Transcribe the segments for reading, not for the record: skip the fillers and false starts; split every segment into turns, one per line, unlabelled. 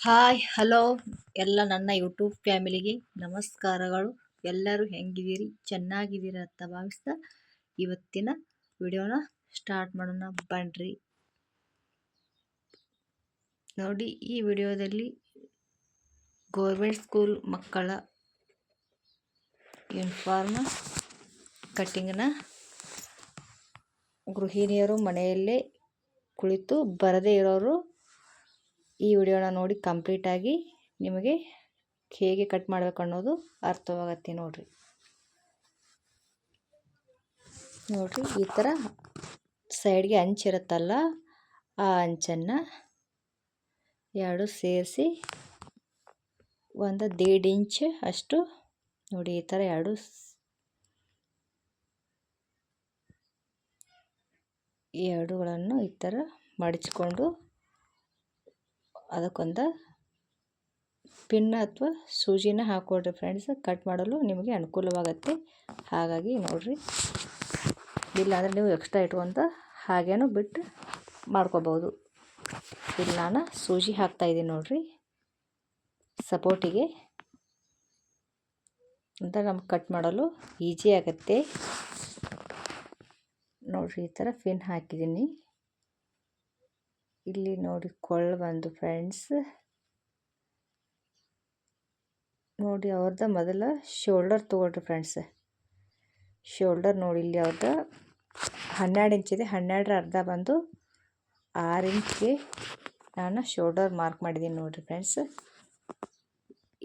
Hi hello ಎಲ್ಲ ನನ್ನ YouTube ಫ್ಯಾಮಿಲಿಗೆ ನಮಸ್ಕಾರಗಳು. ಎಲ್ಲರೂ ಹೆಂಗಿದ್ದೀರಿ? ಚೆನ್ನಾಗಿದ್ದೀರ ಅಂತ ಭಾವಿಸ್ತಾ ಇವತ್ತಿನ ವಿಡಿಯೋನ ಸ್ಟಾರ್ಟ್ ಮಾಡೋಣ ಬನ್ರಿ. ನೋಡಿ, ಈ ವಿಡಿಯೋದಲ್ಲಿ ಗೌರ್ಮೆಂಟ್ ಸ್ಕೂಲ್ ಮಕ್ಕಳ ಯೂನಿಫಾರ್ಮ್ ಕಟ್ಟಿಂಗ್ನ ಗೃಹಿಣಿಯರು ಮನೆಯಲ್ಲೇ ಕುಳಿತು ಬರದೇ ಇರೋರು ಈ ವಿಡಿಯೋನ ನೋಡಿ ಕಂಪ್ಲೀಟಾಗಿ ನಿಮಗೆ ಹೇಗೆ ಕಟ್ ಮಾಡಬೇಕು ಅನ್ನೋದು ಅರ್ಥವಾಗತ್ತೆ. ನೋಡ್ರಿ ಈ ಥರ ಸೈಡ್ಗೆ ಅಂಚಿರುತ್ತಲ್ಲ, ಆ ಅಂಚನ್ನು ಎರಡು ಸೇರಿಸಿ ಒಂದು 1.5 ಇಂಚ್ ಅಷ್ಟು ನೋಡಿ, ಈ ಥರ ಎರಡುಗಳನ್ನು ಈ ಥರ ಮಡಚಿಕೊಂಡು ಅದಕ್ಕೊಂದು ಪಿನ್ ಅಥವಾ ಸೂಜಿನ ಹಾಕೊಡ್ರಿ ಫ್ರೆಂಡ್ಸ್. ಕಟ್ ಮಾಡಲು ನಿಮಗೆ ಅನುಕೂಲವಾಗುತ್ತೆ. ಹಾಗಾಗಿ ನೋಡ್ರಿ, ಇಲ್ಲಾಂದರೆ ನೀವು ಎಕ್ಸ್ಟ್ರಾ ಇಟ್ಕೊಂತ ಹಾಗೇನೂ ಬಿಟ್ಟು ಮಾಡ್ಕೋಬೋದು. ಇಲ್ಲಿ ನಾನು ಸೂಜಿ ಹಾಕ್ತಾಯಿದ್ದೀನಿ ನೋಡ್ರಿ, ಸಪೋರ್ಟಿಗೆ ಅಂತ ನಮ್ಗೆ ಕಟ್ ಮಾಡಲು ಈಜಿ ಆಗುತ್ತೆ. ನೋಡ್ರಿ, ಈ ಥರ ಪಿನ್ ಹಾಕಿದ್ದೀನಿ. ಇಲ್ಲಿ ನೋಡಿ ಕೊಳ್ಳ ಬಂದು ಫ್ರೆಂಡ್ಸ್ ನೋಡಿ, ಅವ್ರದ್ದು ಮೊದಲ ಶೋಲ್ಡರ್ ತೊಗೊಳ್ರಿ ಫ್ರೆಂಡ್ಸ್. ಶೋಲ್ಡರ್ ನೋಡಿ, ಇಲ್ಲಿ ಅವ್ರದ್ದು 12 ಇಂಚಿದೆ. 12ರ ಅರ್ಧ ಬಂದು 6 ಇಂಚ್ಗೆ ನಾನು ಶೋಲ್ಡರ್ ಮಾರ್ಕ್ ಮಾಡಿದ್ದೀನಿ ನೋಡಿರಿ ಫ್ರೆಂಡ್ಸ್.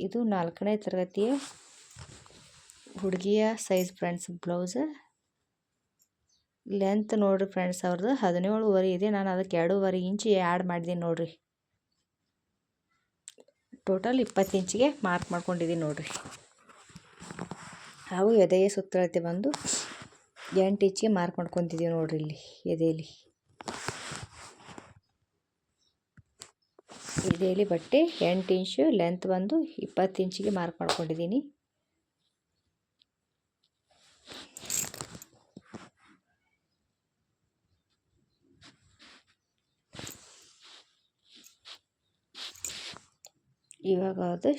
ಇದು 4ನೇ ತರಗತಿಯ ಹುಡುಗಿಯ ಸೈಜ್ ಫ್ರೆಂಡ್ಸ್. ಬ್ಲೌಸ್ ಲೆಂತ್ ನೋಡಿರಿ ಫ್ರೆಂಡ್ಸ್, ಅವ್ರದ್ದು 17.5 ಇದೆ. ನಾನು ಅದಕ್ಕೆ 2.5 ಇಂಚ್ ಆ್ಯಡ್ ಮಾಡಿದ್ದೀನಿ ನೋಡಿರಿ. ಟೋಟಲ್ 20 ಇಂಚಿಗೆ ಮಾರ್ಕ್ ಮಾಡ್ಕೊಂಡಿದ್ದೀನಿ ನೋಡಿರಿ. ಹಾಗೂ ಎದೆಯ ಸುತ್ತಳತೆ ಬಂದು 8 ಇಂಚಿಗೆ ಮಾರ್ಕ್ ಮಾಡ್ಕೊತಿದ್ದೀವಿ ನೋಡಿರಿ. ಇಲ್ಲಿ ಎದೆಯಲ್ಲಿ ಬಟ್ಟೆ 8 ಇಂಚು, ಲೆಂತ್ ಬಂದು 20 ಇಂಚಿಗೆ ಮಾರ್ಕ್ ಮಾಡ್ಕೊಂಡಿದ್ದೀನಿ. ಇವಾಗ ಅದು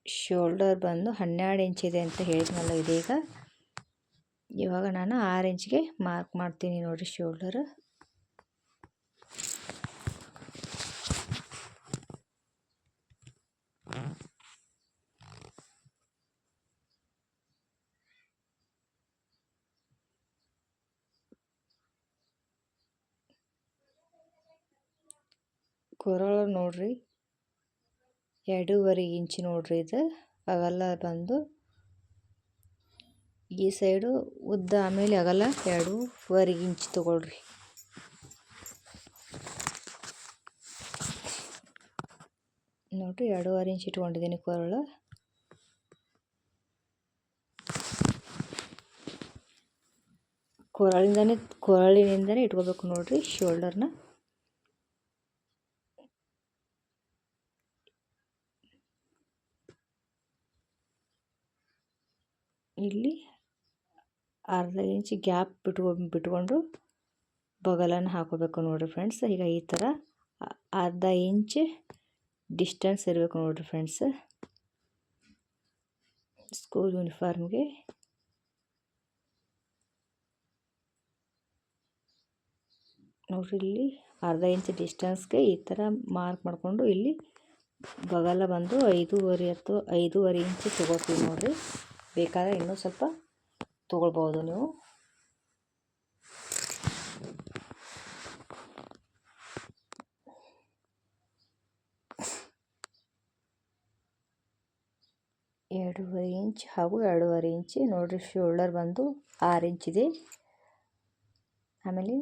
ಶೋಲ್ಡರ್ ಬಂದು 12 ಇಂಚಿದೆ ಅಂತ ಹೇಳಿದ್ನಲ್ಲ ಇದೀಗ. ಇವಾಗ ನಾನು 6 ಇಂಚಿಗೆ ಮಾರ್ಕ್ ಮಾಡ್ತೀನಿ ನೋಡಿರಿ ಶೋಲ್ಡರ್. ಕೊರಳು ನೋಡ್ರಿ 2.5 ಇಂಚ್ ನೋಡ್ರಿ. ಇದು ಅಗಲ ಬಂದು ಈ ಸೈಡು ಉದ್ದ, ಆಮೇಲೆ ಅಗಲ 2.5 ಇಂಚ್ ತಗೊಳ್ರಿ. ನೋಡ್ರಿ, 2.5 ಇಂಚ್ ಇಟ್ಕೊಂಡಿದ್ದೀನಿ ಕೊರಳು. ಕೊರಳಿನಿಂದನೇ ಇಟ್ಕೋಬೇಕು ನೋಡ್ರಿ ಶೋಲ್ಡರ್ನ. ಇಲ್ಲಿ ಅರ್ಧ ಇಂಚ್ ಗ್ಯಾಪ್ ಬಿಟ್ಕೊಂಡು ಬಗಲನ್ನು ಹಾಕೋಬೇಕು ನೋಡಿರಿ ಫ್ರೆಂಡ್ಸ್. ಈಗ ಈ ಥರ ಅರ್ಧ ಇಂಚ್ ಡಿಸ್ಟೆನ್ಸ್ ಇರಬೇಕು ನೋಡಿರಿ ಫ್ರೆಂಡ್ಸ್ ಸ್ಕೂಲ್ ಯೂನಿಫಾರ್ಮ್ಗೆ. ನೋಡಿರಿ, ಇಲ್ಲಿ ಅರ್ಧ ಇಂಚ್ ಡಿಸ್ಟೆನ್ಸ್ಗೆ ಈ ಥರ ಮಾರ್ಕ್ ಮಾಡಿಕೊಂಡು ಇಲ್ಲಿ ಬಗಲ ಬಂದು 5.5 ಅಥವಾ 5.5 ಇಂಚ್ ತೊಗೋತೀವಿ ನೋಡಿರಿ. ಬೇಕಾದರೆ ಇನ್ನೂ ಸ್ವಲ್ಪ ತೊಗೊಳ್ಬೋದು ನೀವು. ಎರಡೂವರೆ ಇಂಚ್ ಹಾಗೂ 2.5 ಇಂಚ್ ನೋಡಿರಿ. ಶೋಲ್ಡರ್ ಬಂದು 6 ಇಂಚಿದೆ. ಆಮೇಲೆ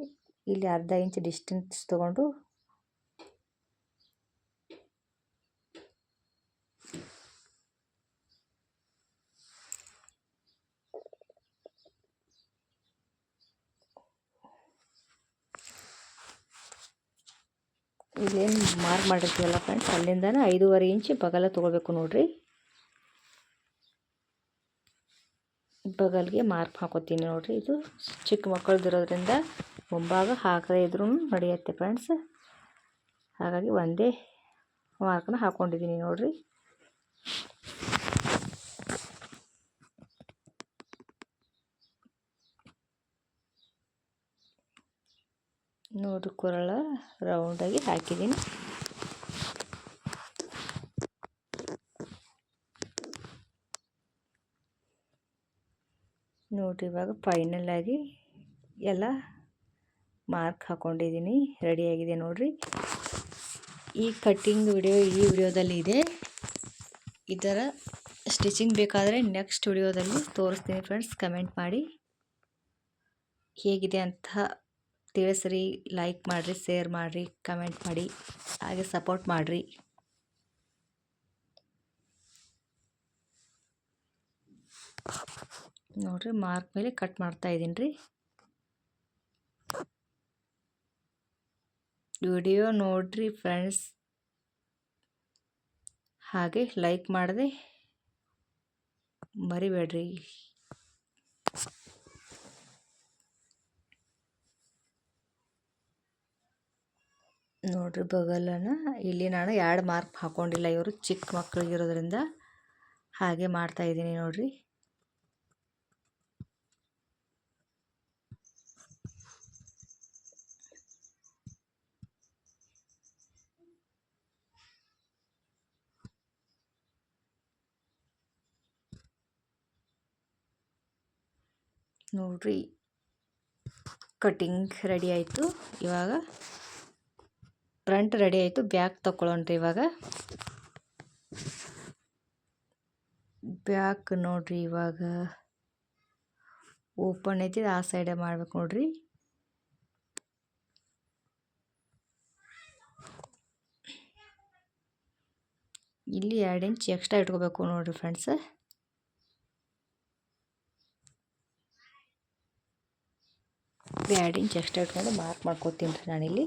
ಇಲ್ಲಿ ಅರ್ಧ ಇಂಚ್ ಡಿಸ್ಟೆನ್ಸ್ ತೊಗೊಂಡು ಇಲ್ಲೇನು ಮಾರ್ಕ್ ಮಾಡಿರ್ತೀವಲ್ಲ ಫ್ರೆಂಡ್ಸ್, ಅಲ್ಲಿಂದನೇ 5.5 ಇಂಚ್ ಬಗಲ ತೊಗೋಬೇಕು ನೋಡಿರಿ. ಬಗಲ್ಗೆ ಮಾರ್ಕ್ ಹಾಕೋತೀನಿ ನೋಡಿರಿ. ಇದು ಚಿಕ್ಕ ಮಕ್ಕಳದಿರೋದ್ರಿಂದ ಮುಂಭಾಗ ಹಾಕದೇ ಇದ್ರೂ ನಡೆಯುತ್ತೆ ಫ್ರೆಂಡ್ಸ್. ಹಾಗಾಗಿ ಒಂದೇ ಮಾರ್ಕನ್ನ ಹಾಕ್ಕೊಂಡಿದ್ದೀನಿ ನೋಡಿರಿ. ನೋಡಿರಿ ಕೊರಳ ರೌಂಡಾಗಿ ಹಾಕಿದ್ದೀನಿ. ನೋಡಿರಿ ಇವಾಗ ಫೈನಲಾಗಿ ಎಲ್ಲ ಮಾರ್ಕ್ ಹಾಕ್ಕೊಂಡಿದ್ದೀನಿ, ರೆಡಿಯಾಗಿದೆ ನೋಡಿರಿ. ಈ ಕಟ್ಟಿಂಗ್ ವಿಡಿಯೋ ಈ ವಿಡಿಯೋದಲ್ಲಿ ಇದೆ. ಇದರ ಸ್ಟಿಚಿಂಗ್ ಬೇಕಾದರೆ ನೆಕ್ಸ್ಟ್ ವಿಡಿಯೋದಲ್ಲಿ ತೋರಿಸ್ತೀನಿ ಫ್ರೆಂಡ್ಸ್. ಕಮೆಂಟ್ ಮಾಡಿ ಹೇಗಿದೆ ಅಂತ ತಿಳಿಸ್ರಿ. ಲೈಕ್ ಮಾಡಿರಿ, ಶೇರ್ ಮಾಡಿರಿ, ಕಮೆಂಟ್ ಮಾಡಿ, ಹಾಗೆ ಸಪೋರ್ಟ್ ಮಾಡಿರಿ. ನೋಡಿರಿ ಮಾರ್ಕ್ ಮೇಲೆ ಕಟ್ ಮಾಡ್ತಾ ಇದ್ದೀನಿ ರೀ. ವಿಡಿಯೋ ನೋಡಿರಿ ಫ್ರೆಂಡ್ಸ್, ಹಾಗೆ ಲೈಕ್ ಮಾಡದೆ ಮರಿಬೇಡ್ರಿ. ನೋಡಿರಿ ಬಗಲನ್ನು ಇಲ್ಲಿ ನಾನು 2 ಮಾರ್ಕ್ ಹಾಕ್ಕೊಂಡಿಲ್ಲ, ಇವರು ಚಿಕ್ಕ ಮಕ್ಕಳಿಗಿರೋದ್ರಿಂದ ಹಾಗೆ ಮಾಡ್ತಾಯಿದ್ದೀನಿ ನೋಡಿರಿ. ನೋಡಿರಿ ಕಟಿಂಗ್ ರೆಡಿ ಆಯಿತು. ಇವಾಗ ಫ್ರಂಟ್ ರೆಡಿ ಆಯಿತು, ಬ್ಯಾಕ್ ತಗೊಳ್ಳೋಣ್ರಿ. ಇವಾಗ ಬ್ಯಾಕ್ ನೋಡಿರಿ, ಇವಾಗ ಓಪನ್ ಐತಿ, ಆ ಸೈಡೇ ಮಾಡ್ಬೇಕು ನೋಡಿರಿ. ಇಲ್ಲಿ 2 ಇಂಚ್ ಎಕ್ಸ್ಟ್ರಾ ಇಟ್ಕೋಬೇಕು ನೋಡಿರಿ ಫ್ರೆಂಡ್ಸ್. ಎರಡು ಇಂಚ್ ಎಕ್ಸ್ಟ್ರಾ ಇಟ್ಕೊಂಡು ಮಾರ್ಕ್ ಮಾಡ್ಕೋತೀನಿ ರೀ ನಾನಿಲ್ಲಿ.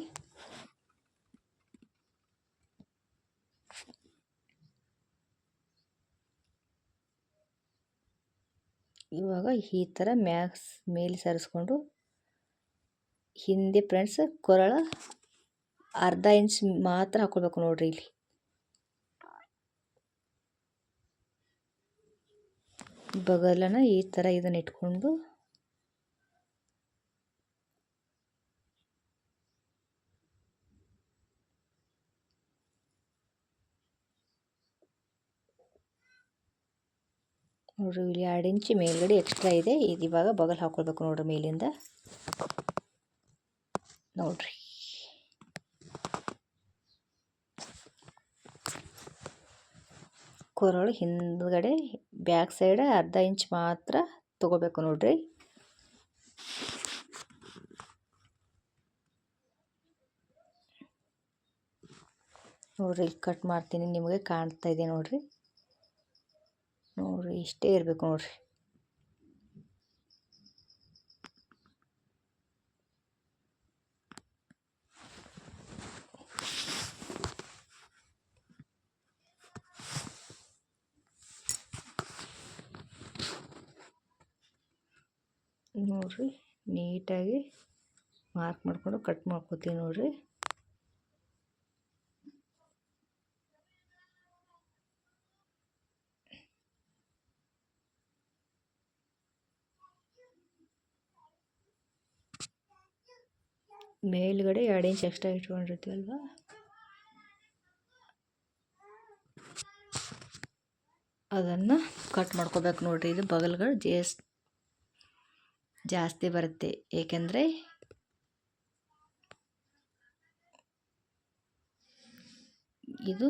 ಇವಾಗ ಈ ಥರ ಮೇಲೆ ಸರಿಸ್ಕೊಂಡು ಹಿಂದೆ ಫ್ರೆಂಡ್ಸ್ ಕೊರಳ ಅರ್ಧ ಇಂಚ್ ಮಾತ್ರ ಹಾಕ್ಕೊಳ್ಬೇಕು ನೋಡಿರಿ. ಇಲ್ಲಿ ಬಗಲನ ಈ ಥರ ಇದನ್ನು ಇಟ್ಕೊಂಡು ನೋಡಿರಿ, ಇಲ್ಲಿ 2 ಇಂಚ್ ಮೇಲ್ಗಡೆ ಎಕ್ಸ್ಟ್ರಾ ಇದೆ. ಇದು ಇವಾಗ ಬಗಲ್ ಹಾಕ್ಕೊಳ್ಬೇಕು ನೋಡಿರಿ ಮೇಲಿಂದ. ನೋಡಿರಿ ಕೊರಳು ಹಿಂದ್ಗಡೆ ಬ್ಯಾಕ್ ಸೈಡ್ ಅರ್ಧ ಇಂಚ್ ಮಾತ್ರ ತಗೋಬೇಕು ನೋಡಿರಿ. ನೋಡಿರಿ ಇಲ್ಲಿ ಕಟ್ ಮಾಡ್ತೀನಿ, ನಿಮಗೆ ಕಾಣ್ತಾ ಇದೆ ನೋಡಿರಿ. ನೋಡಿರಿ ಇಷ್ಟೇ ಇರಬೇಕು ನೋಡಿರಿ. ನೋಡಿರಿ ನೀಟಾಗಿ ಮಾರ್ಕ್ ಮಾಡಿಕೊಂಡು ಕಟ್ ಮಾಡ್ಕೊತೀವಿ ನೋಡಿರಿ. ಮೇಲ್ಗಡೆ 2 ಇಂಚ್ ಎಕ್ಸ್ಟ್ರಾ ಇಟ್ಕೊಂಡಿರ್ತೀವಲ್ವ, ಅದನ್ನು ಕಟ್ ಮಾಡ್ಕೋಬೇಕು ನೋಡಿರಿ. ಇದು ಬಗಲ್ಗಳು ಜಾಸ್ತಿ ಬರುತ್ತೆ, ಏಕೆಂದರೆ ಇದು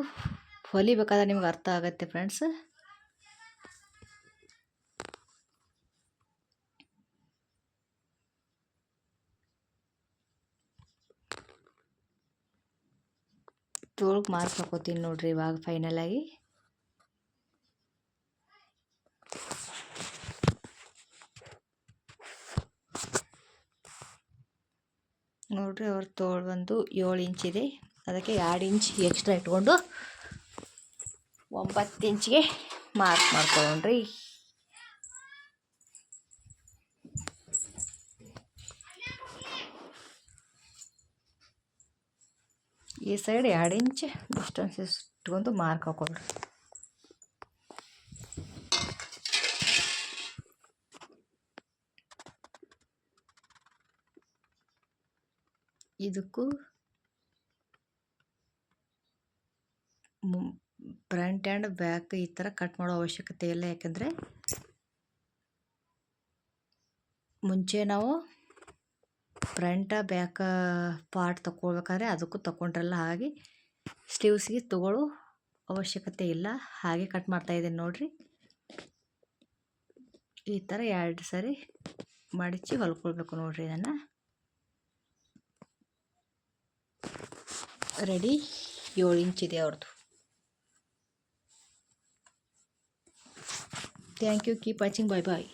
ಹೊಲಿಬೇಕಾದ್ರೆ ನಿಮ್ಗೆ ಅರ್ಥ ಆಗುತ್ತೆ ಫ್ರೆಂಡ್ಸ್. ತೋಳ್ಗೆ ಮಾರ್ಕ್ ಹಾಕೋತೀನಿ ನೋಡಿರಿ ಇವಾಗ ಫೈನಲಾಗಿ. ನೋಡಿರಿ ಅವ್ರ ತೋಳು ಬಂದು 7 ಇಂಚ್ ಇದೆ, ಅದಕ್ಕೆ 2 ಇಂಚ್ ಎಕ್ಸ್ಟ್ರಾ ಇಟ್ಕೊಂಡು 9 ಇಂಚ್ಗೆ ಮಾರ್ಕ್ ಮಾಡ್ಕೊಳ್ಳೋಣ್ರಿ. ಈ ಸೈಡ್ 2 ಇಂಚ್ ಡಿಸ್ಟೆನ್ಸ್ ಇಟ್ಕೊಂಡು ಮಾರ್ಕ್ ಹಾಕೊಳ್ರಿ. ಇದಕ್ಕೂ ಫ್ರಂಟ್ ಆ್ಯಂಡ್ ಬ್ಯಾಕ್ ಈ ಥರ ಕಟ್ ಮಾಡೋ ಅವಶ್ಯಕತೆ ಇಲ್ಲ. ಯಾಕಂದರೆ ಮುಂಚೆ ನಾವು ಫ್ರಂಟ ಬ್ಯಾಕ್ ಪಾರ್ಟ್ ತಗೊಳ್ಬೇಕಾದ್ರೆ ಅದಕ್ಕೂ ತಗೊಂಡ್ರಲ್ಲ, ಹಾಗೆ ಸ್ಲೀವ್ಸ್ಗೆ ತಗೊಳ್ಳೋ ಅವಶ್ಯಕತೆ ಇಲ್ಲ. ಹಾಗೆ ಕಟ್ ಮಾಡ್ತಾಯಿದ್ದೀನಿ ನೋಡಿರಿ. ಈ ಥರ 2 ಸರಿ ಮಡಚಿ ಹೊಲ್ಕೊಳ್ಬೇಕು ನೋಡಿರಿ. ಇದನ್ನು ರೆಡಿ. 7 ಇಂಚ್ ಇದೆ ಅವ್ರದ್ದು. Thank you. Keep watching. Bye bye.